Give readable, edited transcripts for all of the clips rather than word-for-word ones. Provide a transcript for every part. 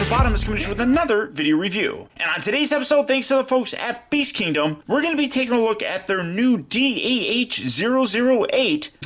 Optibotimus coming with another video review. And on today's episode, thanks to the folks at Beast Kingdom, we're going to be taking a look at their new DAH-008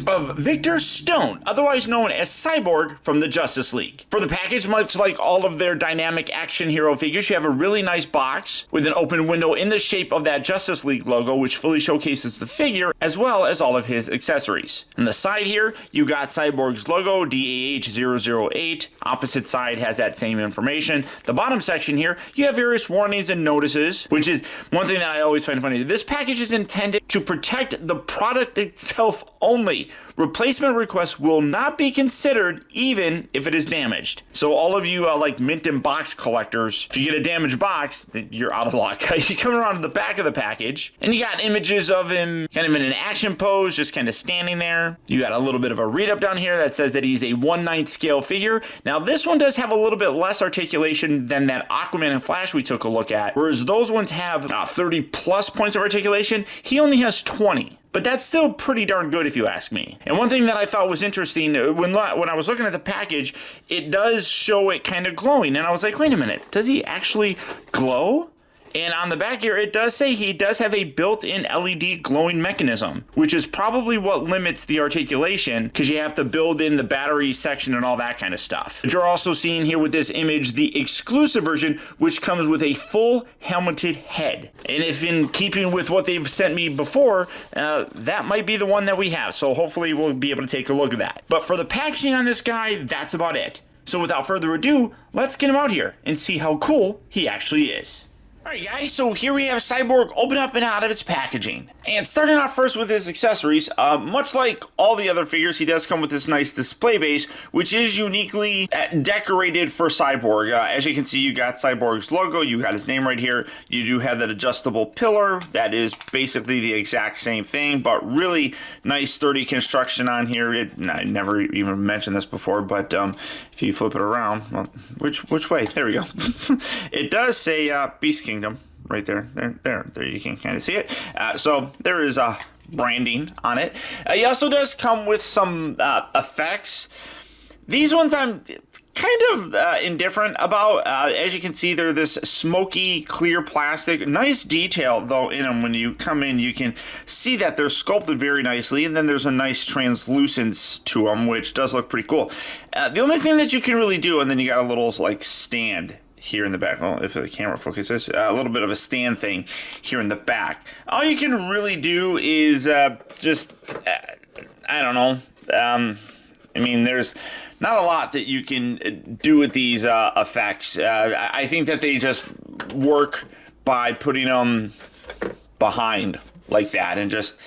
of Victor Stone, otherwise known as Cyborg from the Justice League. For the package, much like all of their dynamic action hero figures, you have a really nice box with an open window in the shape of that Justice League logo, which fully showcases the figure as well as all of his accessories. On the side here, you got Cyborg's logo, DAH-008. Opposite side has that same information. The bottom section here, you have various warnings and notices, which is one thing that I always find funny. This package is intended to protect the product itself only. Replacement requests will not be considered even if it is damaged. So all of you like mint and box collectors, if you get a damaged box, you're out of luck. You come around to the back of the package and you got images of him kind of in an action pose, just kind of standing there. You got a little bit of a read up down here that says that he's a 1/9 scale figure. Now this one does have a little bit less articulation than that Aquaman and Flash we took a look at, whereas those ones have 30 plus points of articulation. He only has 20. But that's still pretty darn good if you ask me. And one thing that I thought was interesting, when I was looking at the package, it does show it kind of glowing. And I was like, wait a minute, does he actually glow? And on the back here, it does say he does have a built-in LED glowing mechanism, which is probably what limits the articulation because you have to build in the battery section and all that kind of stuff. But you're also seeing here with this image the exclusive version, which comes with a full helmeted head. And if in keeping with what they've sent me before, that might be the one that we have. So hopefully we'll be able to take a look at that. But for the packaging on this guy, that's about it. So without further ado, let's get him out here and see how cool he actually is. Alright guys, so here we have Cyborg open up and out of its packaging. And starting off first with his accessories, much like all the other figures, he does come with this nice display base, which is uniquely decorated for Cyborg. As you can see, you got Cyborg's logo, you got his name right here. You do have that adjustable pillar, that is basically the exact same thing, but really nice sturdy construction on here. I never even mentioned this before, but if you flip it around, well, which way? There we go. It does say Beast Kingdom right there. There you can kind of see it. So there is branding on it. He also does come with some effects. These ones I'm kind of indifferent about. As you can see, they're this smoky, clear plastic. Nice detail, though, in them. When you come in, you can see that they're sculpted very nicely, and then there's a nice translucence to them, which does look pretty cool. The only thing that you can really do, and then you got a little, like, stand here in the back. Well, if the camera focuses, a little bit of a stand thing here in the back. All you can really do is just, I don't know. I mean, there's not a lot that you can do with these effects. I think that they just work by putting them behind like that and just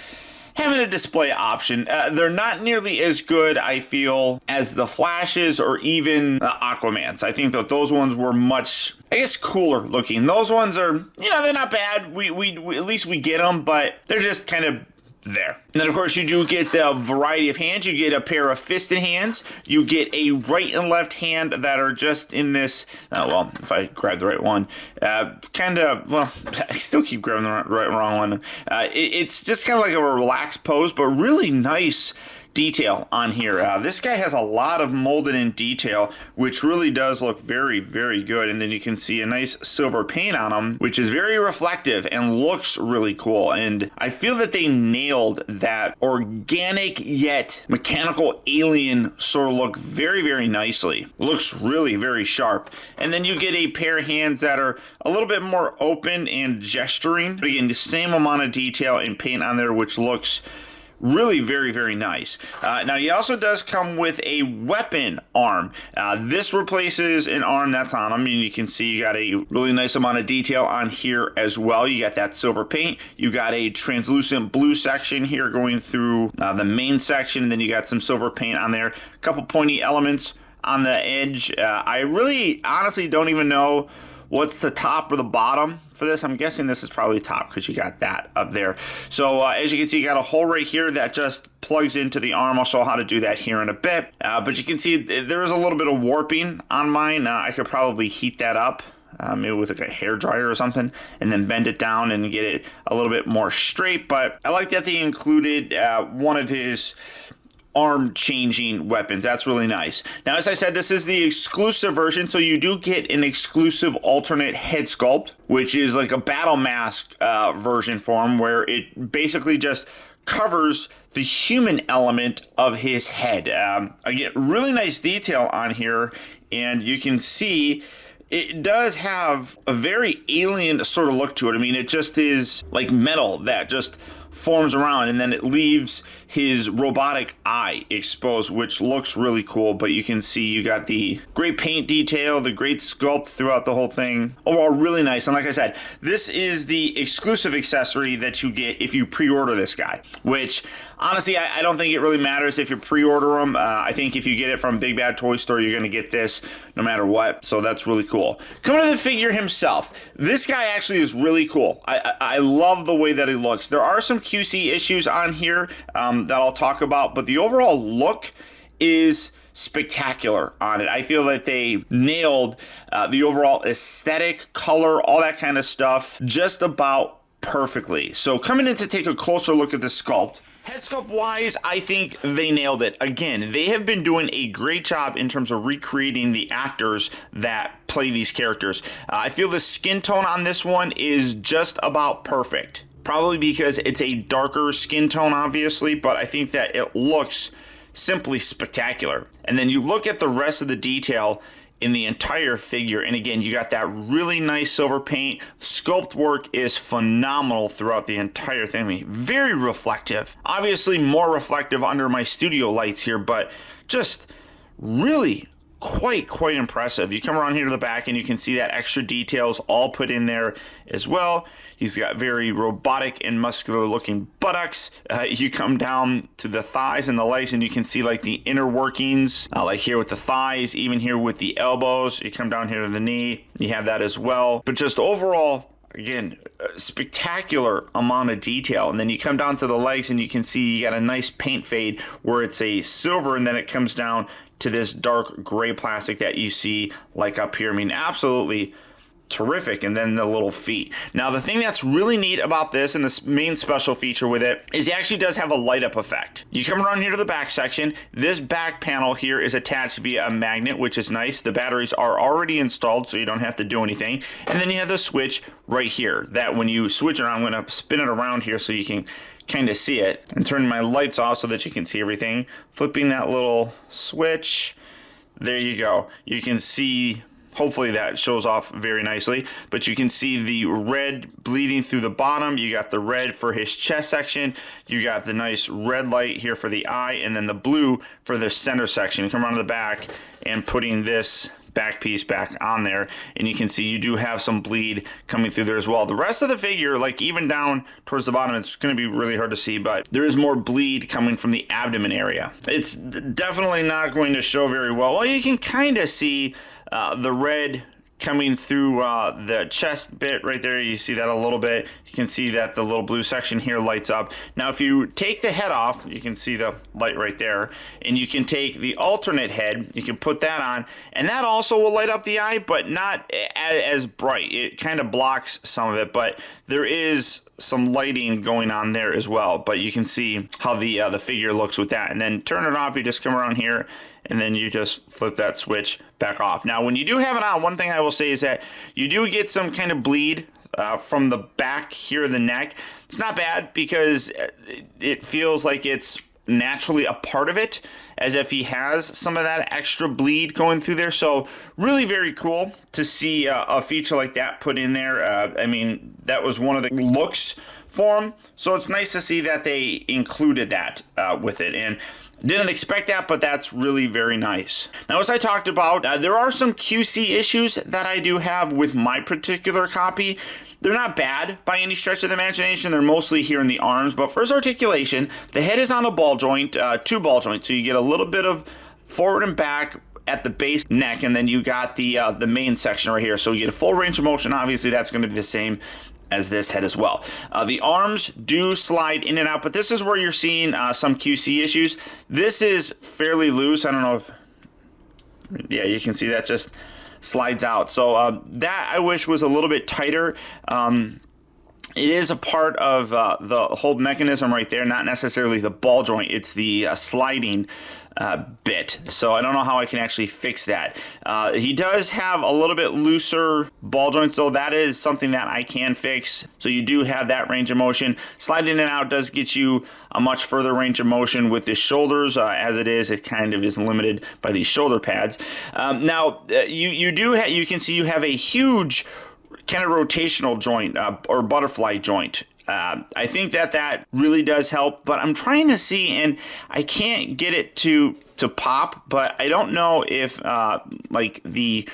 having a display option. They're not nearly as good, I feel, as the Flashes or even Aquamans. I think that those ones were much, I guess, cooler looking. Those ones are, they're not bad. We at least we get them, but they're just kind of there. And then, of course, you do get the variety of hands. You get a pair of fisted hands. You get a right and left hand that are just in this, well, if I grab the right one, kind of, well, I still keep grabbing the wrong one. It's just kind of like a relaxed pose, but really nice detail on here. This guy has a lot of molded in detail, which really does look very, very good. And then you can see a nice silver paint on him, which is very reflective and looks really cool. And I feel that they nailed that organic yet mechanical alien sort of look very, very nicely. Looks really very sharp. And then you get a pair of hands that are a little bit more open and gesturing. But again, the same amount of detail and paint on there, which looks really very, very nice. Now, he also does come with a weapon arm. This replaces an arm that's on him. And you can see you got a really nice amount of detail on here as well. You got that silver paint. You got a translucent blue section here going through the main section. And then you got some silver paint on there. A couple pointy elements on the edge. I really honestly don't even know what's the top or the bottom for this. I'm guessing this is probably top because you got that up there. So as you can see, you got a hole right here that just plugs into the arm. I'll show how to do that here in a bit. But you can see there is a little bit of warping on mine. I could probably heat that up. Maybe with like a hair dryer or something, and then bend it down and get it a little bit more straight. But I like that they included one of his arm changing weapons. That's really nice. Now, as I said, this is the exclusive version, so you do get an exclusive alternate head sculpt, which is like a battle mask version for him, where it basically just covers the human element of his head. Again, really nice detail on here, and you can see it does have a very alien sort of look to it. I mean, it just is like metal that just forms around, and then it leaves his robotic eye exposed, which looks really cool. But you can see you got the great paint detail, the great sculpt throughout the whole thing. Overall, really nice. And like I said, this is the exclusive accessory that you get if you pre-order this guy, which honestly, I don't think it really matters if you pre-order them. I think if you get it from Big Bad Toy Store, you're going to get this no matter what. So that's really cool. Coming to the figure himself, this guy actually is really cool. I love the way that he looks. There are some QC issues on here that I'll talk about, but the overall look is spectacular on it. I feel that they nailed the overall aesthetic, color, all that kind of stuff just about perfectly. So coming in to take a closer look at the sculpt, head sculpt wise, I think they nailed it. Again, they have been doing a great job in terms of recreating the actors that play these characters. I feel the skin tone on this one is just about perfect. Probably because it's a darker skin tone, obviously, but I think that it looks simply spectacular. And then you look at the rest of the detail in the entire figure, and again, you got that really nice silver paint. Sculpt work is phenomenal throughout the entire thing. I mean, very reflective. Obviously more reflective under my studio lights here, but just really quite impressive. You come around here to the back and you can see that extra details all put in there as well. He's got very robotic and muscular looking buttocks. You come down to the thighs and the legs and you can see like the inner workings, like here with the thighs, even here with the elbows. You come down here to the knee, you have that as well. But just overall, again, spectacular amount of detail. And then you come down to the legs and you can see you got a nice paint fade where it's a silver and then it comes down to this dark gray plastic that you see like up here. I mean, absolutely terrific. And then the little feet. Now, the thing that's really neat about this and this main special feature with it is it actually does have a light up effect. You come around here to the back section. This back panel here is attached via a magnet, which is nice. The batteries are already installed, so you don't have to do anything. And then you have the switch right here that when you switch it around, I'm going to spin it around here so you can kind of see it, and turn my lights off so that you can see everything. Flipping that little switch, there you go. You can see, hopefully that shows off very nicely, but you can see the red bleeding through the bottom. You got the red for his chest section. You got the nice red light here for the eye, and then the blue for the center section. Come around to the back and putting this back piece back on there, and you can see you do have some bleed coming through there as well. The rest of the figure, like even down towards the bottom, it's going to be really hard to see, but there is more bleed coming from the abdomen area. It's definitely not going to show very well. Well, you can kind of see the red coming through the chest bit right there. You see that a little bit. You can see that the little blue section here lights up. Now, if you take the head off, you can see the light right there, and you can take the alternate head, you can put that on, and that also will light up the eye, but not as bright. It kind of blocks some of it, but there is some lighting going on there as well. But you can see how the figure looks with that. And then turn it off, you just come around here, and then you just flip that switch back off. Now, when you do have it on, one thing I will say is that you do get some kind of bleed from the back here of the neck. It's not bad because it feels like it's naturally a part of it, as if he has some of that extra bleed going through there. So really very cool to see a feature like that put in there. I mean, that was one of the looks for him. So it's nice to see that they included that with it. And didn't expect that, but that's really very nice. Now, as I talked about, there are some QC issues that I do have with my particular copy. They're not bad by any stretch of the imagination. They're mostly here in the arms, but for his articulation, the head is on a ball joint, two ball joints, so you get a little bit of forward and back at the base neck, and then you got the main section right here, so you get a full range of motion. Obviously, that's going to be the same as this head as well. The arms do slide in and out, but this is where you're seeing some QC issues. This is fairly loose. I don't know if, yeah, you can see that just slides out. So that I wish was a little bit tighter. it is a part of the whole mechanism right there, not necessarily the ball joint. It's the sliding bit. So I don't know how I can actually fix that. He does have a little bit looser ball joints, though. That is something that I can fix. So you do have that range of motion. Sliding it out does get you a much further range of motion with the shoulders. As it is, it kind of is limited by these shoulder pads. Now you can see you have a huge kind of rotational joint or butterfly joint. I think that really does help, but I'm trying to see, and I can't get it to pop, but I don't know if like the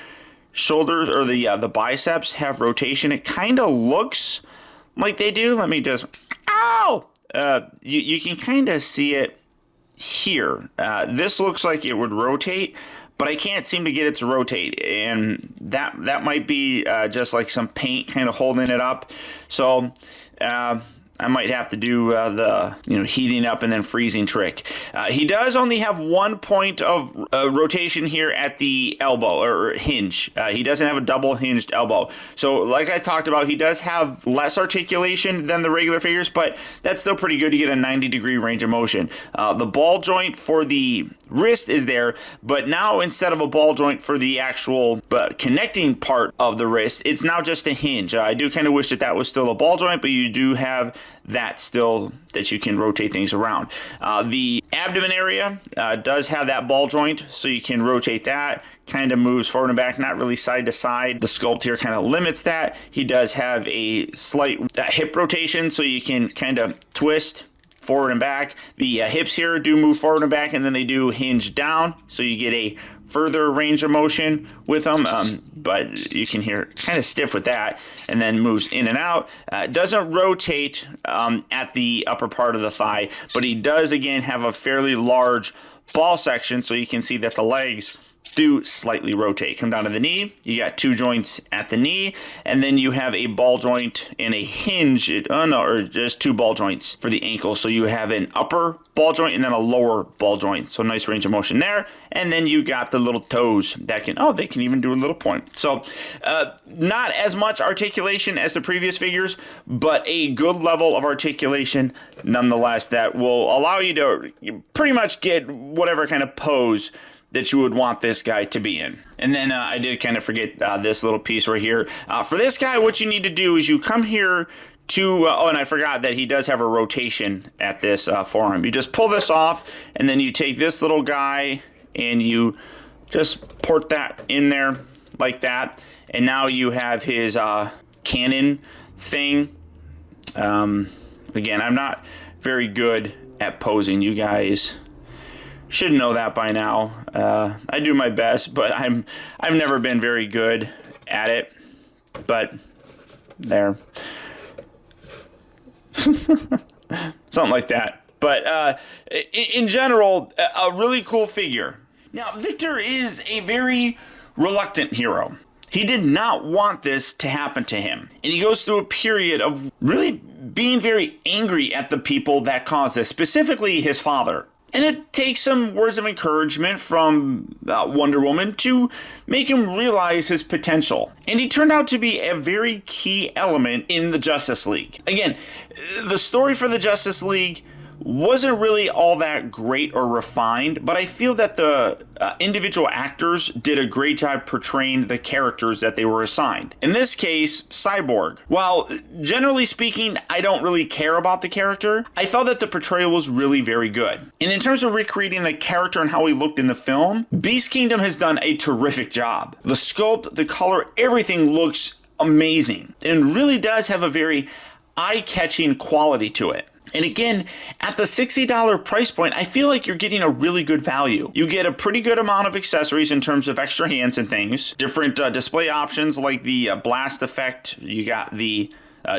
shoulders or the biceps have rotation. It kind of looks like they do. Let me just, ow! You can kind of see it here. This looks like it would rotate, but I can't seem to get it to rotate, and that might be just like some paint kind of holding it up. So I might have to do the heating up and then freezing trick. He does only have 1 point of rotation here at the elbow or hinge. He doesn't have a double hinged elbow. So like I talked about, he does have less articulation than the regular figures, but that's still pretty good to get a 90-degree range of motion. The ball joint for the wrist is there, but now instead of a ball joint for the actual connecting part of the wrist, it's now just a hinge. I do kind of wish that was still a ball joint, but you do have that still, that you can rotate things around. The abdomen area does have that ball joint, so you can rotate that. Kind of moves forward and back, not really side to side. The sculpt here kind of limits that. He does have a slight hip rotation, so you can kind of twist forward and back. The hips here do move forward and back, and then they do hinge down, so you get a further range of motion with them, but you can hear kind of stiff with that, and then moves in and out. Doesn't rotate at the upper part of the thigh, but he does again have a fairly large ball section, so you can see that the legs do slightly rotate. Come down to the knee, you got 2 joints at the knee, and then you have a ball joint and a hinge, or just 2 ball joints for the ankle. So you have an upper ball joint and then a lower ball joint. So nice range of motion there. And then you got the little toes that they can even do a little point. So not as much articulation as the previous figures, but a good level of articulation nonetheless that will allow you to pretty much get whatever kind of pose that you would want this guy to be in. And then I did kind of forget this little piece right here. For this guy, what you need to do is you come here to, and I forgot that he does have a rotation at this forearm. You just pull this off, and then you take this little guy, and you just port that in there like that. And now you have his cannon thing. Again, I'm not very good at posing. You guys should know that by now. I do my best, but I've never been very good at it. But there. Something like that. But in general, a really cool figure. Now, Victor is a very reluctant hero. He did not want this to happen to him. And he goes through a period of really being very angry at the people that caused this, specifically his father. And it takes some words of encouragement from Wonder Woman to make him realize his potential. And he turned out to be a very key element in the Justice League. Again, the story for the Justice League wasn't really all that great or refined, but I feel that the individual actors did a great job portraying the characters that they were assigned. In this case, Cyborg. While generally speaking, I don't really care about the character, I felt that the portrayal was really very good. And in terms of recreating the character and how he looked in the film, Beast Kingdom has done a terrific job. The sculpt, the color, everything looks amazing and really does have a very eye-catching quality to it. And again, at the $60 price point, I feel like you're getting a really good value. You get a pretty good amount of accessories in terms of extra hands and things. Different display options like the blast effect. You got the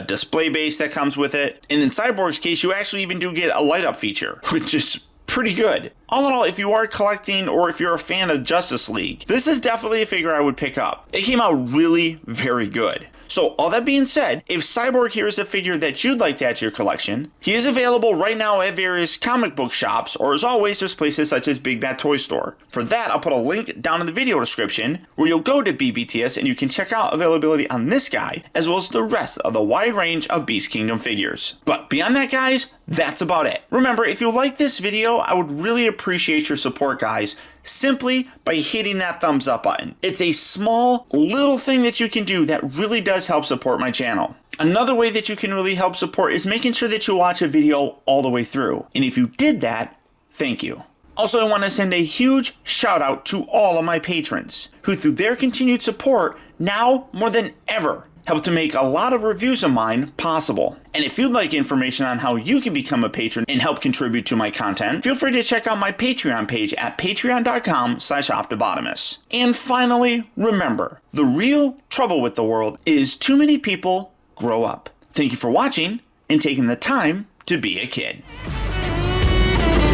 display base that comes with it. And in Cyborg's case, you actually even do get a light up feature, which is pretty good. All in all, if you are collecting or if you're a fan of Justice League, this is definitely a figure I would pick up. It came out really very good. So all that being said, if Cyborg here is a figure that you'd like to add to your collection, he is available right now at various comic book shops, or as always, there's places such as Big Bad Toy Store. For that, I'll put a link down in the video description where you'll go to BBTS and you can check out availability on this guy, as well as the rest of the wide range of Beast Kingdom figures. But beyond that, guys, that's about it. Remember, if you like this video, I would really appreciate your support, guys, simply by hitting that thumbs up button. It's a small little thing that you can do that really does help support my channel. Another way that you can really help support is making sure that you watch a video all the way through. And if you did that, thank you. Also, I want to send a huge shout out to all of my patrons who, through their continued support, now more than ever, help to make a lot of reviews of mine possible. And if you'd like information on how you can become a patron and help contribute to my content, feel free to check out my Patreon page at patreon.com/Optibotimus. And finally, remember, the real trouble with the world is too many people grow up. Thank you for watching and taking the time to be a kid.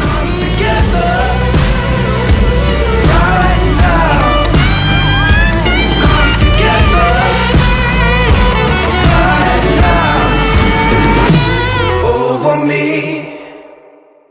Come together right now. Come together right now. Over me.